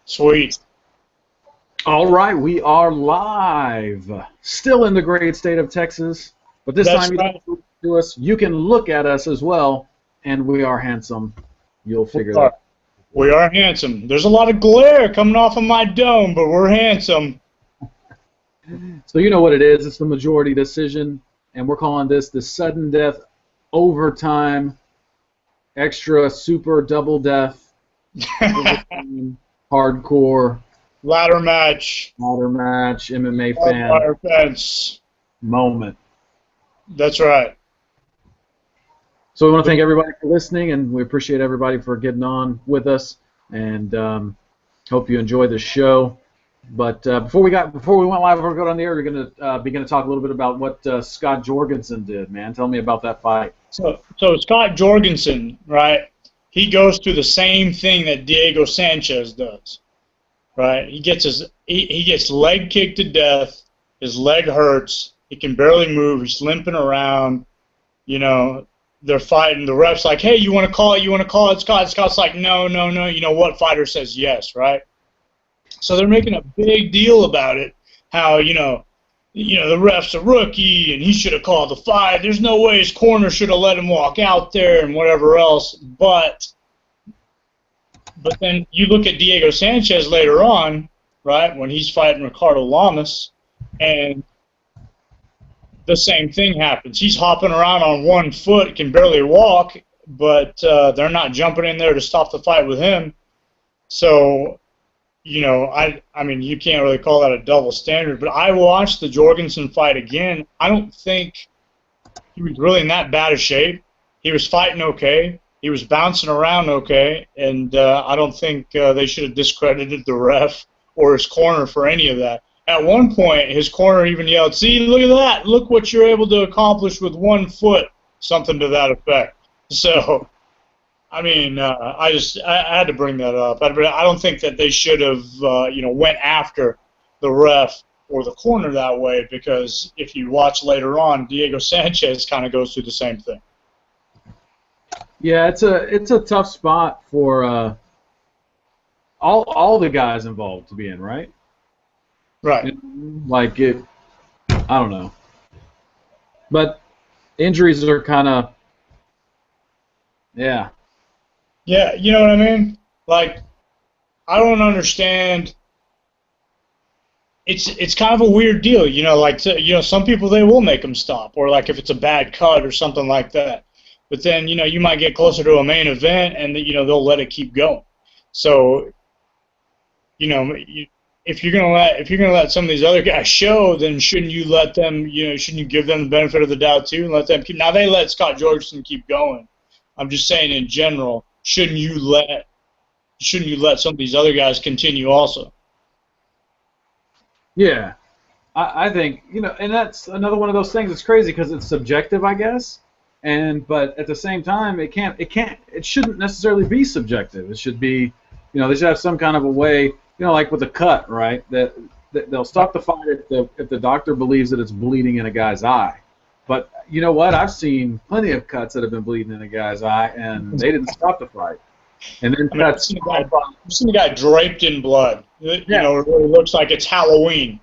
Sweet. All right, we are live. Still in the great state of Texas, but this That's time you right. don't look to us. You can look at us as well, and we are handsome. You'll figure that out. We are handsome. There's a lot of glare coming off of my dome, but we're handsome. So you know what it is. It's the majority decision, and we're calling this the sudden death, overtime, extra, super, double death, overtime, hardcore, Ladder match. MMA fan Wire fence. moment. That's right. So we want to thank everybody for listening, and we appreciate everybody for getting on with us, and hope you enjoy the show. But before we went live, before we go on the air, we're going to talk a little bit about what Scott Jorgensen did, man. Tell me about that fight. So Scott Jorgensen, right? He goes through the same thing that Diego Sanchez does, right? He gets leg kicked to death. His leg hurts. He can barely move. He's limping around. You know, they're fighting. The ref's like, hey, you want to call it? You want to call it, Scott? Scott's like, no. You know what? Fighter says yes, right? So they're making a big deal about it. How the ref's a rookie and he should have called the fight. There's no way his corner should have let him walk out there and whatever else. But then you look at Diego Sanchez later on, right, when he's fighting Ricardo Lamas, and the same thing happens. He's hopping around on one foot, can barely walk, but they're not jumping in there to stop the fight with him. So, I mean, you can't really call that a double standard, but I watched the Jorgensen fight again. I don't think he was really in that bad of shape. He was fighting okay. He was bouncing around okay, and I don't think they should have discredited the ref or his corner for any of that. At one point, his corner even yelled, see, look at that. Look what you're able to accomplish with 1 foot, something to that effect. So, I mean, I had to bring that up. I don't think that they should have, went after the ref or the corner that way, because if you watch later on, Diego Sanchez kind of goes through the same thing. Yeah, it's a tough spot for all the guys involved to be in, right? Right. Like I don't know. But injuries are kind of, yeah. Yeah, you know what I mean? Like, I don't understand. It's kind of a weird deal, some people, they will make them stop, or like if it's a bad cut or something like that. But then, you might get closer to a main event and, they'll let it keep going. So, if you're gonna let some of these other guys show, then shouldn't you let them, shouldn't you give them the benefit of the doubt too and let them keep? Now they let Scott Jorgensen keep going. I'm just saying in general, shouldn't you let some of these other guys continue also? Yeah, I think and that's another one of those things. It's crazy because it's subjective, I guess. But at the same time, it shouldn't necessarily be subjective. It should be, they should have some kind of a way, like with a cut, right? That they'll stop the fight if the doctor believes that it's bleeding in a guy's eye. But you know what? I've seen plenty of cuts that have been bleeding in a guy's eye, and they didn't stop the fight. And then I've seen a guy draped in blood. It really looks like it's Halloween,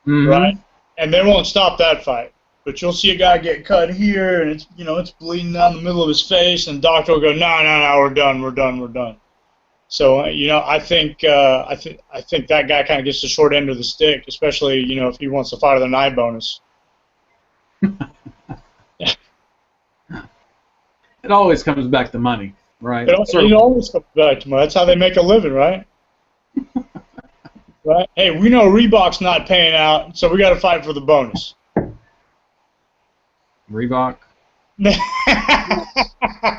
right? And they won't stop that fight. But you'll see a guy get cut here, and it's bleeding down the middle of his face, and the doctor will go, no, we're done. So I think that guy kind of gets the short end of the stick, especially if he wants to fight with an eye bonus. It always comes back to money, right? It always comes back to money. That's how they make a living, right? Right? Hey, we know Reebok's not paying out, so we got to fight for the bonus. Reebok?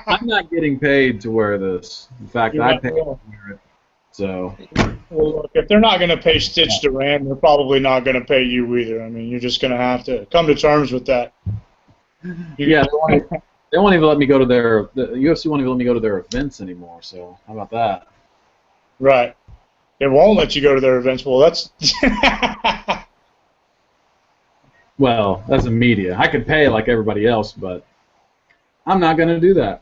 I'm not getting paid to wear this. In fact, I pay to wear it. So. Well, look, if they're not going to pay Stitch Duran, they're probably not going to pay you either. I mean, you're just going to have to come to terms with that. Yeah, they won't even let me go to the UFC won't even let me go to their events anymore. So how about that? Right. They won't let you go to their events. Well, that's. Well, that's the media. I could pay like everybody else, but I'm not going to do that.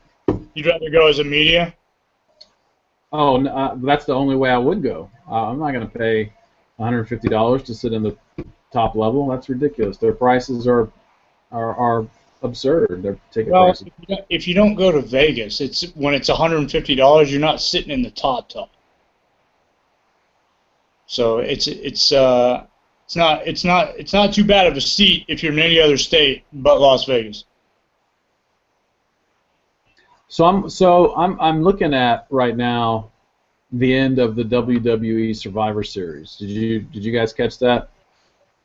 You'd rather go as a media? Oh, that's the only way I would go. I'm not going to pay $150 to sit in the top level. That's ridiculous. Their prices are absurd. Their ticket Well, prices. if you don't go to Vegas, it's when it's $150, you're not sitting in the top. So it's not too bad of a seat if you're in any other state but Las Vegas. So I'm looking at right now the end of the WWE Survivor Series. Did you guys catch that?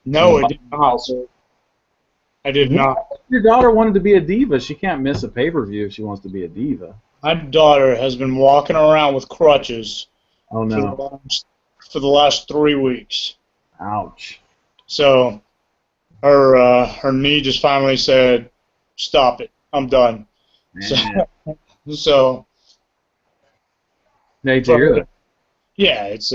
No, it did not, sir. I did What? not. Your daughter wanted to be a diva. She can't miss a pay-per-view if she wants to be a diva. My daughter has been walking around with crutches Oh for the no. last 3 weeks. Ouch. So her knee just finally said, "Stop it. I'm done." So, Man. so Hate to hear that. yeah, it's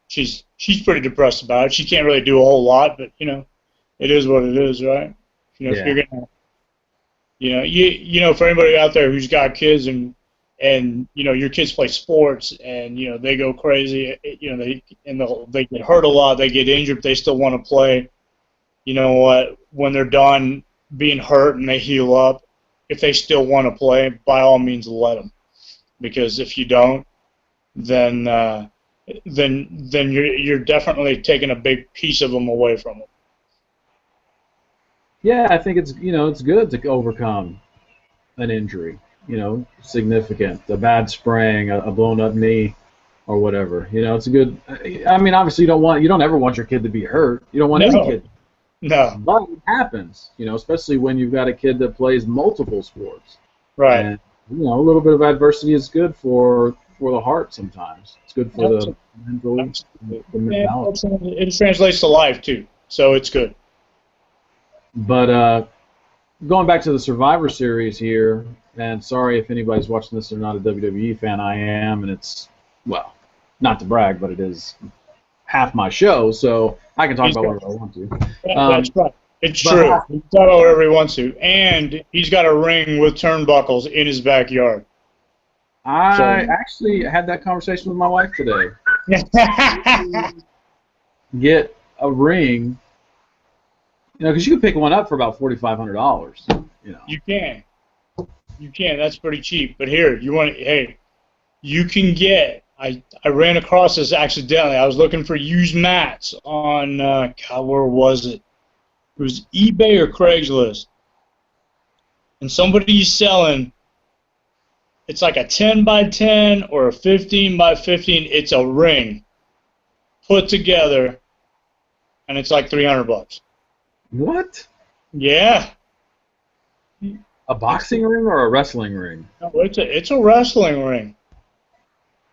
she's pretty depressed about it. She can't really do a whole lot, but it is what it is, right? If Yeah. you're gonna, for anybody out there who's got kids and your kids play sports and they go crazy, they get hurt a lot, they get injured, but they still want to play. You know what? When they're done being hurt and they heal up, if they still want to play, by all means let them. Because if you don't, then you're definitely taking a big piece of them away from them. Yeah, I think it's good to overcome an injury, significant, a bad sprain, a blown up knee, or whatever. It's a good. I mean, obviously, you don't ever want your kid to be hurt. You don't want any No, kid, no, but it happens. Especially when you've got a kid that plays multiple sports, right. and a little bit of adversity is good for the heart. Sometimes it's good for the mental, the mentality. It translates to life too, so it's good. But going back to the Survivor Series here, and sorry if anybody's watching this and not a WWE fan, I am, and it's, well, not to brag, but it is half my show, so I can talk about whatever I want to. That's right. It's true. He can talk about whatever he wants to, and he's got a ring with turnbuckles in his backyard. I actually had that conversation with my wife today. Get a ring, because you can pick one up for about $4,500. You can. That's pretty cheap. But here, you can get. I ran across this accidentally. I was looking for used mats on God, where was it? It was eBay or Craigslist, and somebody's selling. It's like a 10 by 10 or a 15 by 15. It's a ring put together, and it's like $300. What? Yeah. A boxing ring or a wrestling ring? No, it's a wrestling ring.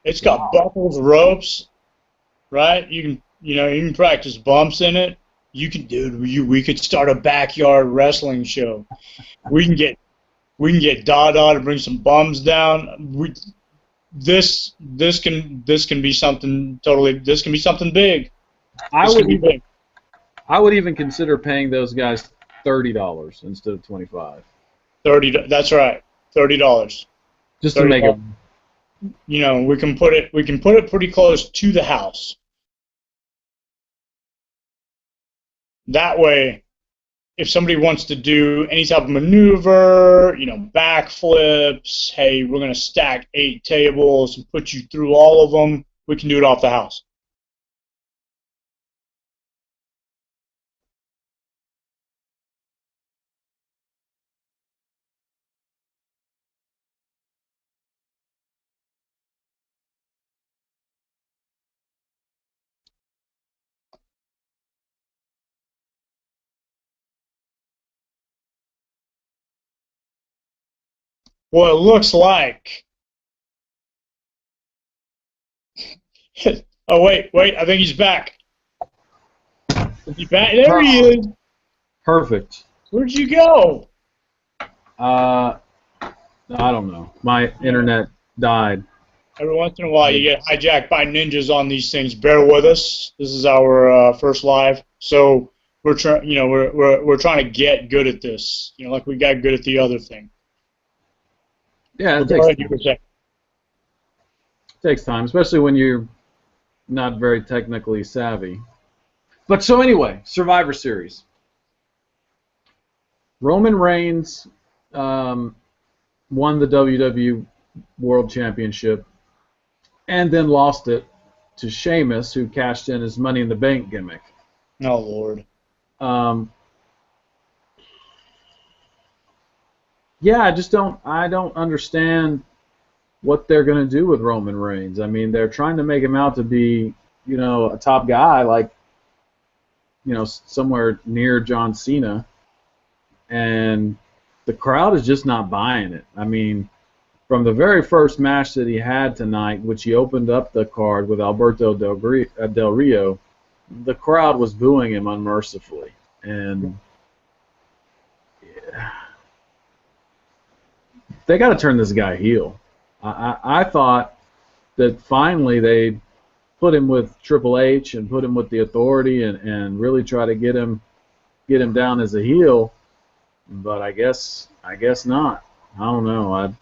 It's got buckles, ropes, right? You can practice bumps in it. We could start a backyard wrestling show. We can get Dada to bring some bums down. This can be something totally. This can be something big. I would even consider paying those guys $30 instead of $25. $30. That's right. $30. Just to make it. We can put it pretty close to the house. That way, if somebody wants to do any type of maneuver, backflips, hey, we're going to stack 8 tables and put you through all of them, we can do it off the house. Well, it looks like. Oh, wait, I think he's back. Is he back? There he is. Perfect. Where'd you go? I don't know. My internet died. Every once in a while, you get hijacked by ninjas on these things. Bear with us. This is our first live, so we're trying. We're trying to get good at this. Like we got good at the other thing. Yeah, it Takes time, especially when you're not very technically savvy. But so anyway, Survivor Series. Roman Reigns won the WWE World Championship and then lost it to Sheamus, who cashed in his Money in the Bank gimmick. Oh, Lord. Yeah, I don't understand what they're going to do with Roman Reigns. I mean, they're trying to make him out to be, a top guy, like, somewhere near John Cena. And the crowd is just not buying it. I mean, from the very first match that he had tonight, which he opened up the card with Alberto Del Rio, the crowd was booing him unmercifully. And they got to turn this guy heel. I thought that finally they put him with Triple H and put him with the Authority and really try to get him down as a heel, but I guess not. I don't know.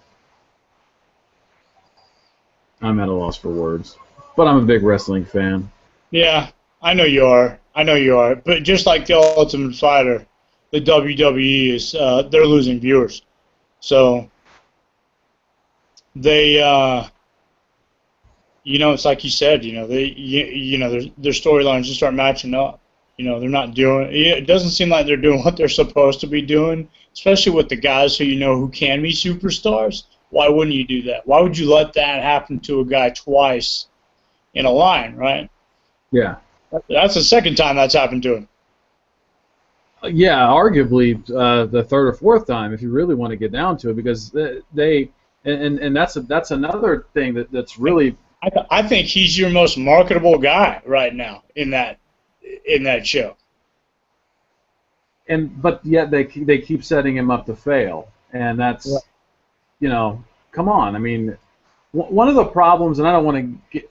I'm at a loss for words, but I'm a big wrestling fan. Yeah, I know you are. But just like the Ultimate Fighter, the WWE is they're losing viewers. So they, it's like you said, their storylines just start matching up. They're not doing. It doesn't seem like they're doing what they're supposed to be doing, especially with the guys who can be superstars. Why wouldn't you do that? Why would you let that happen to a guy twice in a line, right? Yeah. That's the second time that's happened to him. Yeah, arguably the third or fourth time, if you really want to get down to it, because that's another thing that's really. I think he's your most marketable guy right now in that show. But yet they keep setting him up to fail, and that's come on. I mean, one of the problems, and I don't want to get.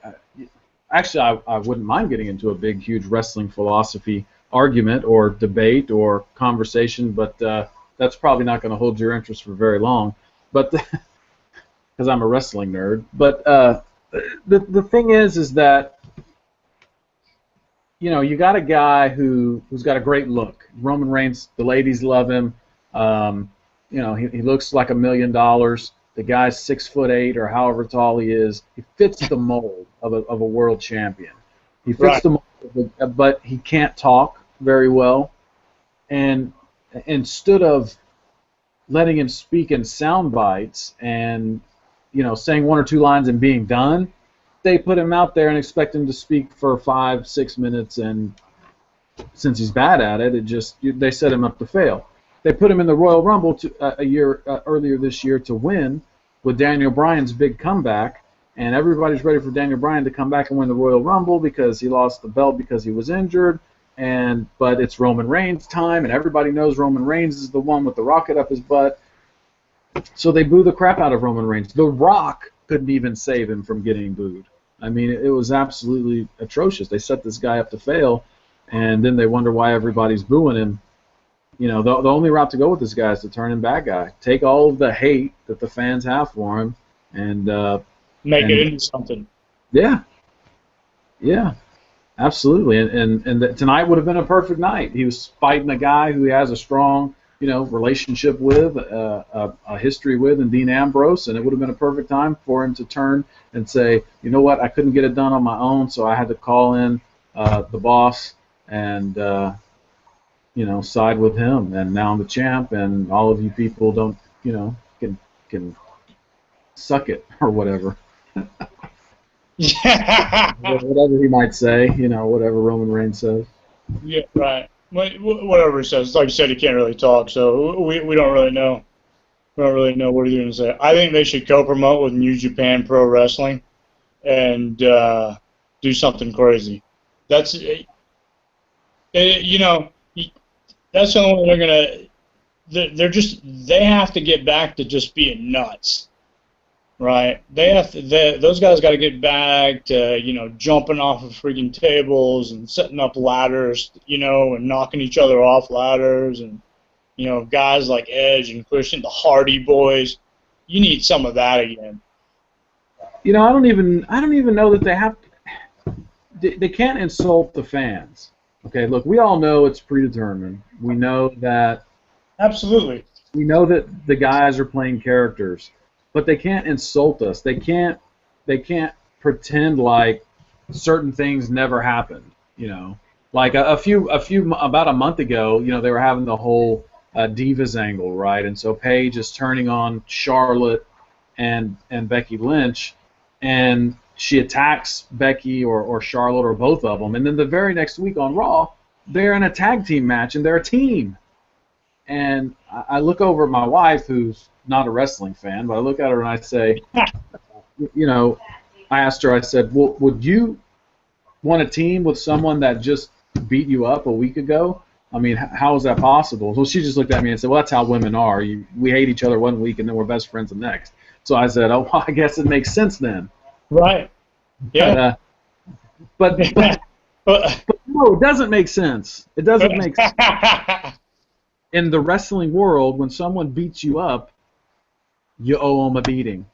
Actually, I wouldn't mind getting into a big, huge wrestling philosophy argument or debate or conversation, but that's probably not going to hold your interest for very long. But because I'm a wrestling nerd, but the thing is that you got a guy who's got a great look. Roman Reigns, the ladies love him. He looks like $1 million. The guy's 6'8" or however tall he is. He fits the mold of a world champion. He fits the mold, but he can't talk very well. And instead of letting him speak in sound bites and saying one or two lines and being done, they put him out there and expect him to speak for 5-6 minutes, and since he's bad at it, they set him up to fail. They put him in the Royal Rumble a year earlier this year to win with Daniel Bryan's big comeback, and everybody's ready for Daniel Bryan to come back and win the Royal Rumble because he lost the belt because he was injured. But it's Roman Reigns' time, and everybody knows Roman Reigns is the one with the rocket up his butt. So they boo the crap out of Roman Reigns. The Rock couldn't even save him from getting booed. I mean, it was absolutely atrocious. They set this guy up to fail, and then they wonder why everybody's booing him. The only route to go with this guy is to turn him bad guy. Take all of the hate that the fans have for him and make it into something. Yeah, absolutely. And tonight would have been a perfect night. He was fighting a guy who he has a strong relationship with, a history with, and Dean Ambrose, and it would have been a perfect time for him to turn and say, you know what, I couldn't get it done on my own, so I had to call in the boss and side with him, and now I'm the champ, and all of you people don't, can suck it or whatever. Whatever he might say, whatever Roman Reigns says. Yeah, right. Whatever he says. Like you said, he can't really talk, so we don't really know. We don't really know what he's going to say. I think they should co-promote with New Japan Pro Wrestling and do something crazy. That's that's the only way they're gonna. They have to get back to just being nuts, right? Those guys got to get back to jumping off of freaking tables and setting up ladders, and knocking each other off ladders, and guys like Edge and Christian, the Hardy Boys. You need some of that again. I don't even know that they have. They can't insult the fans. Okay, look, we all know it's predetermined. We know that Absolutely. the guys are playing characters, but they can't insult us. They can't pretend like certain things never happened. Like about a month ago, they were having the whole Divas angle, right? And so Paige is turning on Charlotte and Becky Lynch, and she attacks Becky or Charlotte or both of them, and then the very next week on Raw, they're in a tag team match and they're a team. And I look over at my wife, who's not a wrestling fan, but I look at her and I say, I asked her, I said, well, would you want a team with someone that just beat you up a week ago? I mean, how is that possible? So she just looked at me and said, well, that's how women are. We hate each other one week and then we're best friends the next. So I said, oh, well, I guess it makes sense then. Right. Yeah. But no, it doesn't make sense. It doesn't make sense. In the wrestling world, when someone beats you up, you owe them a beating.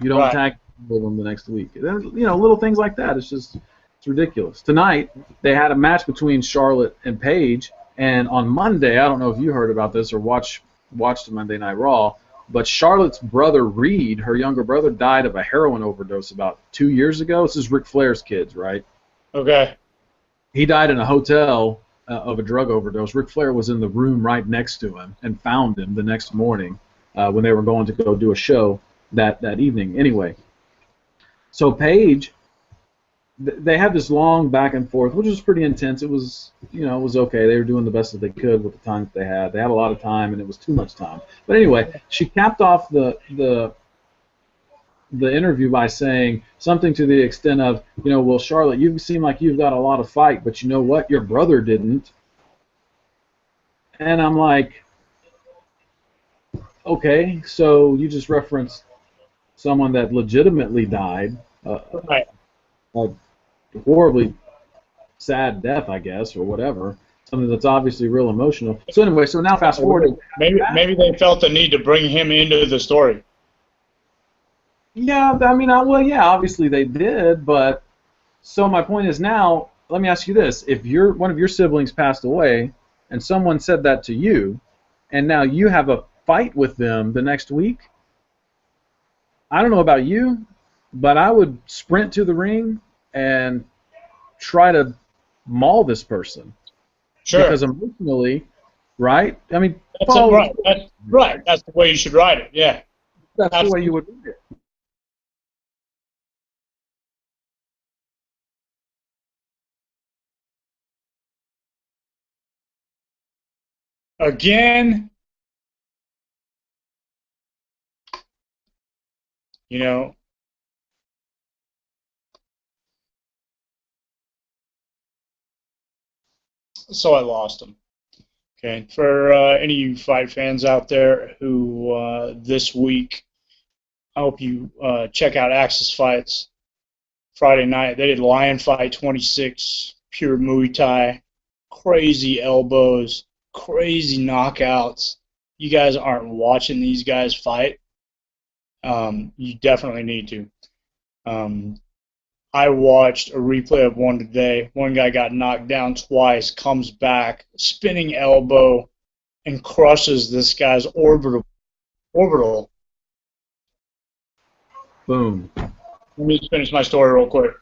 You don't tag them the next week. Little things like that. It's ridiculous. Tonight, they had a match between Charlotte and Paige, and on Monday, I don't know if you heard about this or watched Monday Night Raw, but Charlotte's brother Reed, her younger brother, died of a heroin overdose about 2 years ago. This is Ric Flair's kids, right? Okay. He died in a hotel of a drug overdose. Ric Flair was in the room right next to him and found him the next morning when they were going to go do a show that evening. Anyway, so Paige, they had this long back and forth, which was pretty intense. It was, it was okay. They were doing the best that they could with the time that they had. They had a lot of time, and it was too much time. But anyway, she capped off the interview by saying something to the extent of, well, Charlotte, you seem like you've got a lot of fight, but you know what? Your brother didn't. And I'm like, okay, so you just referenced someone that legitimately died, Right. a horribly sad death, I guess, or whatever. Something that's obviously real emotional. So anyway, so now fast forward. Maybe they felt the need to bring him into the story. Yeah, I mean, yeah, obviously they did, but so my point is now, let me ask you this. If one of your siblings passed away and someone said that to you, and now you have a fight with them the next week, I don't know about you, but I would sprint to the ring and try to maul this person. Sure. Because emotionally, right? I mean, right. That's the way you should write it. Yeah. That's Absolutely. The way you would read it. Again, so I lost him. Okay, for any of you fight fans out there who this week, I hope you check out Axis Fights Friday night. They did Lion Fight 26, pure Muay Thai, crazy elbows, crazy knockouts. You guys aren't watching these guys fight. You definitely need to. I watched a replay of one today. One guy got knocked down twice, comes back, spinning elbow, and crushes this guy's orbital. Boom. Let me just finish my story real quick.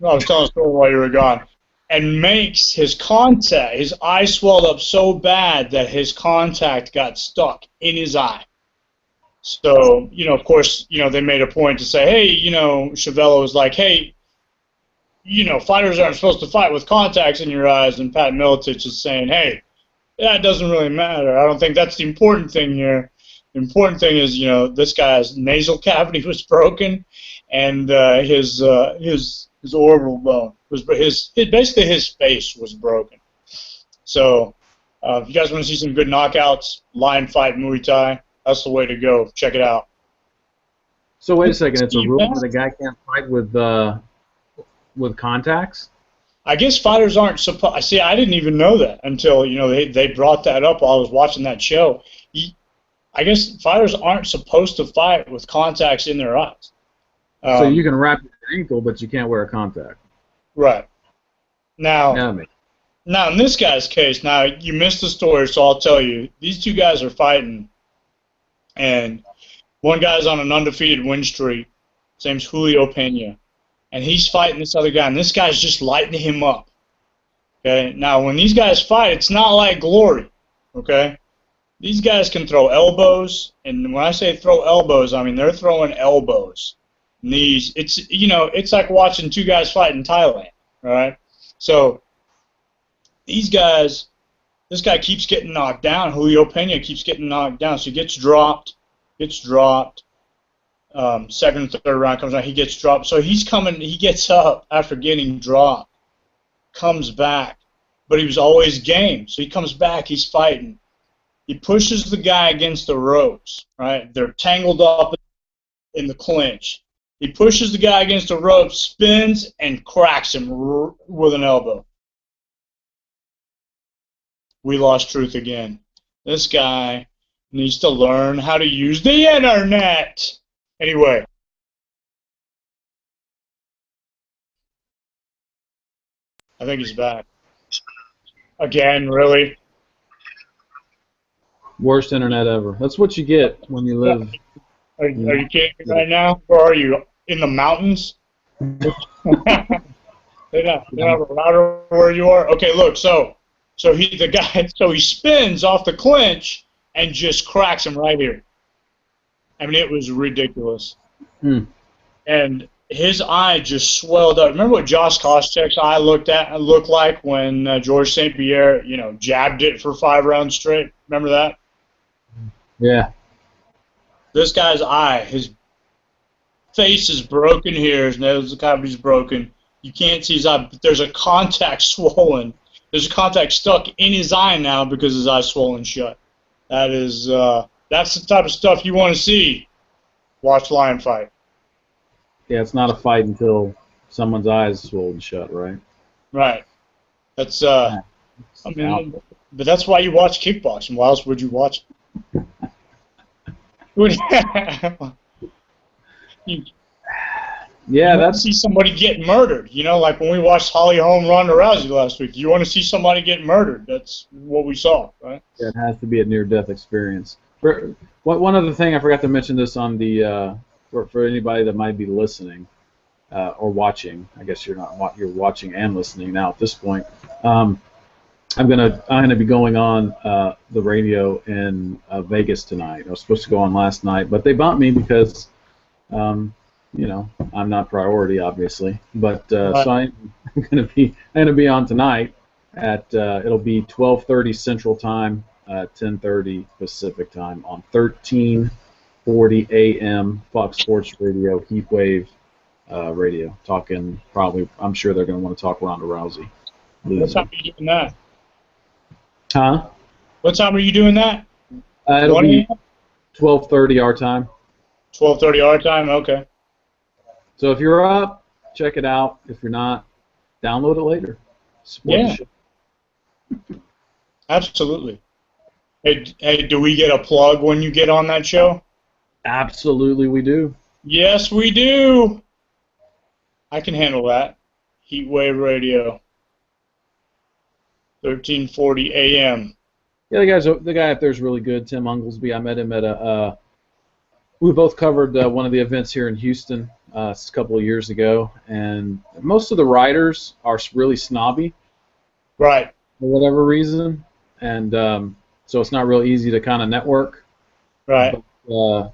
I was telling a story while you were gone. And makes his contact, his eye swelled up so bad that his contact got stuck in his eye. So, of course, they made a point to say, hey, Chevelle was like, hey, fighters aren't supposed to fight with contacts in your eyes, and Pat Miletich is saying, hey, that doesn't really matter. I don't think that's the important thing here. The important thing is, this guy's nasal cavity was broken, and his orbital bone was basically his face was broken. So, if you guys want to see some good knockouts, Lion Fight Muay Thai, that's the way to go. Check it out. So wait a second, it's a rule that a guy can't fight with contacts? I guess fighters aren't supposed. See, I didn't even know that until they brought that up while I was watching that show. I guess fighters aren't supposed to fight with contacts in their eyes. So you can wrap your ankle, but you can't wear a contact. Right. Now, Yeah, now in this guy's case, now you missed the story, so I'll tell you. These two guys are fighting, and one guy's on an undefeated win streak. His name's Julio Pena, and he's fighting this other guy, and this guy's just lighting him up. Okay. Now, when these guys fight, it's not like glory. Okay. These guys can throw elbows, and when I say throw elbows, I mean they're throwing elbows, knees. It's like watching two guys fight in Thailand. All right. So these guys, this guy keeps getting knocked down. Julio Pena keeps getting knocked down. So he gets dropped. Second and third round comes out. He gets dropped. So he's coming. He gets up after getting dropped, comes back, but he was always game. So he comes back. He's fighting. He pushes the guy against the ropes. Right? They're tangled up in the clinch. He pushes the guy against the ropes, spins, and cracks him with an elbow. We lost truth again. This guy needs to learn how to use the internet. Anyway. I think he's back. Again, really? worst internet ever. That's what you get when you live. Are you kidding me right now? Where are you? In the mountains? They're not a router where you are? Okay, look, so he spins off the clinch and just cracks him right here. I mean, it was ridiculous. And his eye just swelled up. Remember what Josh Koscheck's eye looked like when George St. Pierre, jabbed it for 5 rounds straight? Remember that? Yeah. This guy's eye, his face is broken here. His nose cavity's broken. You can't see his eye, but there's a contact swollen. There's a contact stuck in his eye now because his eye's swollen shut. That's the type of stuff you want to see. Watch lion fight. Yeah, it's not a fight until someone's eyes swollen shut, right? Right. That's but that's why you watch kickboxing. Why else would you watch it? That's see somebody get murdered. Like when we watched Holly Holm, Ronda Rousey last week. You want to see somebody get murdered. That's what we saw, right? Yeah, it has to be a near-death experience. One other thing, I forgot to mention this on the for anybody that might be listening or watching. I guess you're watching and listening now at this point. I'm gonna be going on the radio in Vegas tonight. I was supposed to go on last night, but they bumped me because I'm not priority, obviously. But right. So I'm gonna be on tonight at it'll be 12:30 Central Time, 10:30 Pacific Time on 1340 AM Fox Sports Radio, Heatwave Radio. Talking I'm sure they're gonna want to talk Ronda Rousey. What time are you doing that? Huh? What time are you doing that? It'll be 12:30 our time. 12:30 our time. Okay. So if you're up, check it out. If you're not, download it later. Support the show. Absolutely. Hey, do we get a plug when you get on that show? Absolutely, we do. Yes, we do. I can handle that. Heatwave Radio. 1340 AM. Yeah, the guy up there is really good. Tim Unglesby. I met him at we both covered one of the events here in Houston a couple of years ago, and most of the writers are really snobby, right? For whatever reason, and so it's not real easy to kind of network, right? But,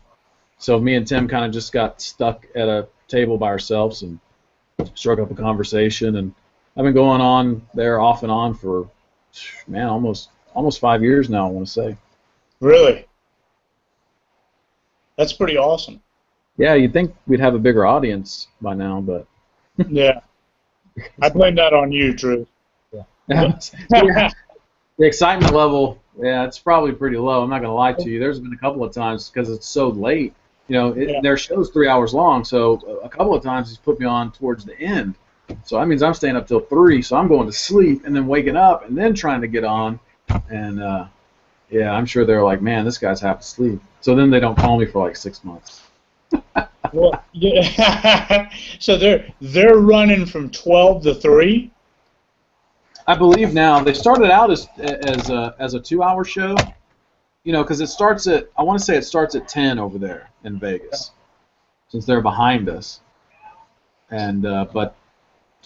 so me and Tim kind of just got stuck at a table by ourselves and struck up a conversation, and I've been going on there off and on for almost 5 years now, I want to say. Really? That's pretty awesome. Yeah, you'd think we'd have a bigger audience by now, but... Yeah. I blame that on you, Drew. Yeah. The excitement level, it's probably pretty low. I'm not going to lie to you. There's been a couple of times, because it's so late, their show's 3 hours long, so a couple of times he's put me on towards the end. So that means I'm staying up till 3, so I'm going to sleep and then waking up and then trying to get on. And, I'm sure they're like, man, this guy's half asleep. So then they don't call me for like 6 months. Well, yeah. So they're running from 12 to 3. I believe now they started out as a 2-hour show. You know, because it starts at, I want to say it starts at 10 over there in Vegas, since they're behind us, and but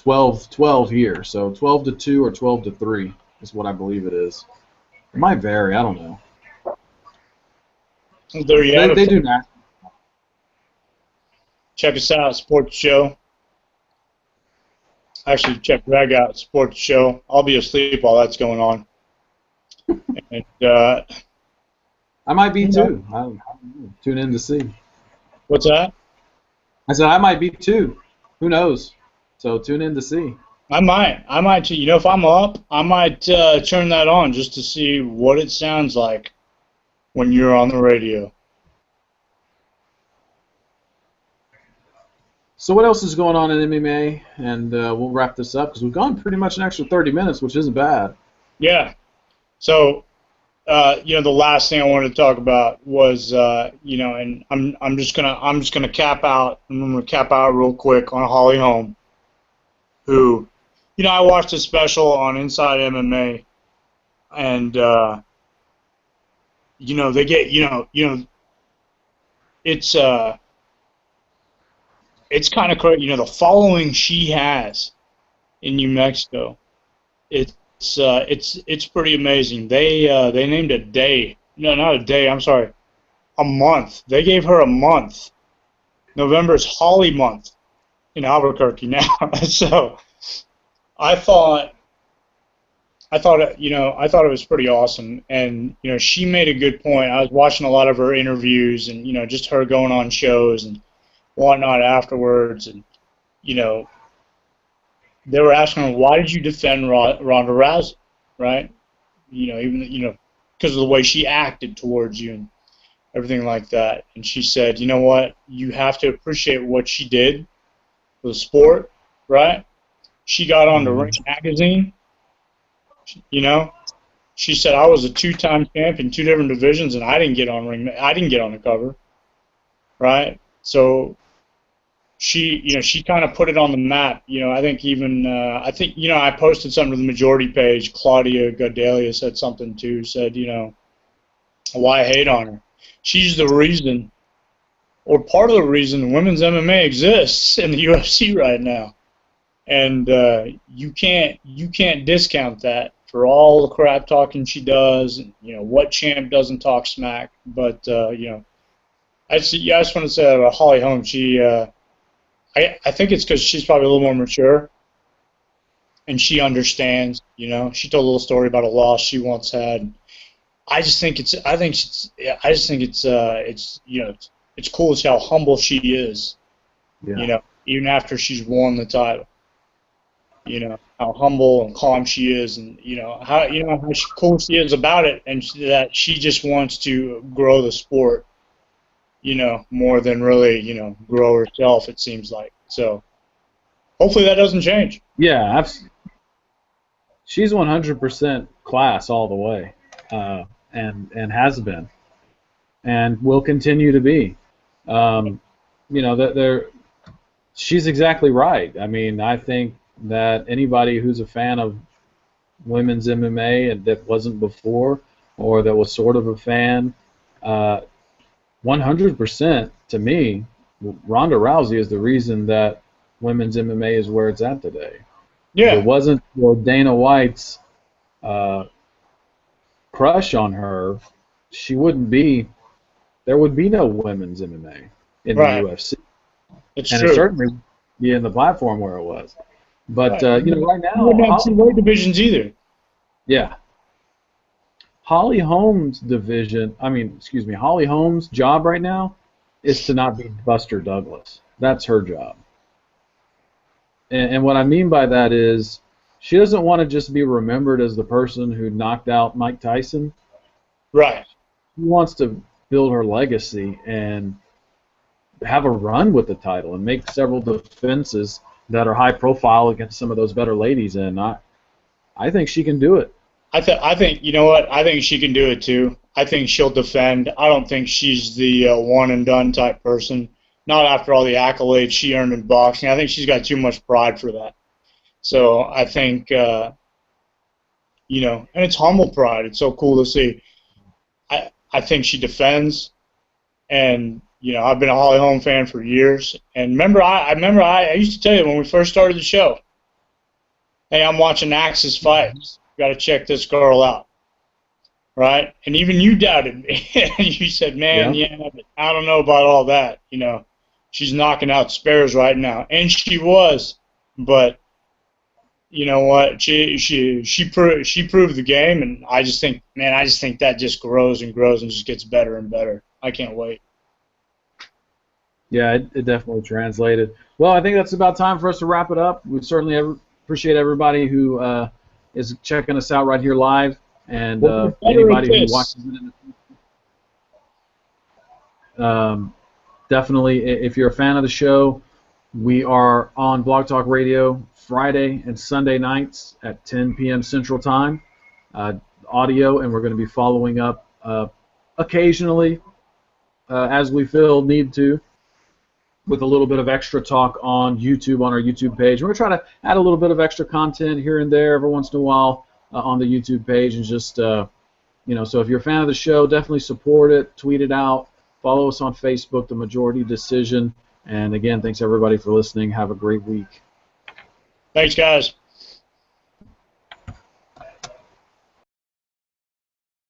12 here, so 12 to 2 or 12 to 3 is what I believe it is. It might vary, I don't know. There you have They it. do not. Check us out, Sports Show. Actually, check Greg out, Sports Show. I'll be asleep while that's going on. And, I might be you know, too. I don't know. Tune in to see. what's that? I said I might be too. Who knows? So tune in to see. I might too. You know, if I'm up, I might turn that on just to see what it sounds like when you're on the radio. So what else is going on in MMA? And we'll wrap this up because we've gone pretty much an extra 30 minutes, which isn't bad. Yeah. So, you know, the last thing I wanted to talk about was, you know, and I'm just gonna cap out. I'm gonna cap out real quick on Holly Holm, who, you know, I watched a special on Inside MMA, and you know, they get, it's it's kind of crazy. You know, the following she has in New Mexico, it's pretty amazing. They named a day. No, not a day. I'm sorry, a month. They gave her a month. November's Holly month in Albuquerque now. So I thought I thought it was pretty awesome. And you know, she made a good point. I was watching a lot of her interviews, and you know, just her going on shows and whatnot afterwards, and you know, they were asking her, why did you defend Ronda Rousey, right? You know, even you know, because of the way she acted towards you and everything like that. And she said, you know what, you have to appreciate what she did for the sport, right? She got on the Ring magazine, you know. She said I was a two-time champion, two different divisions, and I didn't get on I didn't get on the cover, right? So she, you know, she kind of put it on the map. You know, I think even, you know, I posted something to the majority page. Claudia Gadelia said something too. Said, you know, why hate on her? She's the reason, or part of the reason, women's MMA exists in the UFC right now, and you can't discount that for all the crap talking she does. And, you know, what champ doesn't talk smack? But you know, I just want to say about Holly Holm. She I think it's because she's probably a little more mature, and she understands. You know, she told a little story about a loss she once had. I just think it's. I think it's. I just think it's. You know, it's cool as how humble she is. Yeah. You know, even after she's won the title. You know how humble and calm she is, and you know how cool she is about it, and that she just wants to grow the sport. You know, more than really, you know, grow herself, it seems like. So hopefully that doesn't change. Yeah, she's 100% class all the way, and has been, and will continue to be. You know, she's exactly right. I mean, I think that anybody who's a fan of women's MMA and that wasn't before, or that was sort of a fan, 100% to me, Ronda Rousey is the reason that women's MMA is where it's at today. If it Yeah, wasn't for Dana White's crush on her, she wouldn't be. There would be no women's MMA in the right. UFC, It's and it true. certainly be in the platform where it was. But Right. you know, right You wouldn't now, have two weight divisions either. yeah, Holly Holm's division. I mean, excuse me, Holly Holm's job right now is to not be Buster Douglas. That's her job. And what I mean by that is she doesn't want to just be remembered as the person who knocked out Mike Tyson. Right. She wants to build her legacy and have a run with the title and make several defenses that are high profile against some of those better ladies. And I think she can do it. I think you know what? I think she can do it too. I think she'll defend. I don't think she's the one and done type person. not after all the accolades she earned in boxing. I think she's got too much pride for that. So I think, and it's humble pride. It's so cool to see. I think she defends, and I've been a Holly Holm fan for years. And I used to tell you when we first started the show, hey, I'm watching Axe's fights. Got to check this girl out, right? And even you doubted me. You said, man, but I don't know about all that. She's knocking out spares right now, and she was, but you know what? She proved the game, and I just think that just grows and grows and just gets better and better. I can't wait. Yeah, it definitely translated. Well, I think that's about time for us to wrap it up. We certainly appreciate everybody who is checking us out right here live, and anybody who watches it in the definitely, if you're a fan of the show, we are on Blog Talk Radio Friday and Sunday nights at 10 p.m. Central Time, audio, and we're going to be following up occasionally as we feel need to with a little bit of extra talk on YouTube, on our YouTube page. We're going to try to add a little bit of extra content here and there every once in a while on the YouTube page, and just, so if you're a fan of the show, definitely support it, tweet it out, follow us on Facebook, The Majority Decision, and again, thanks everybody for listening. Have a great week. Thanks, guys.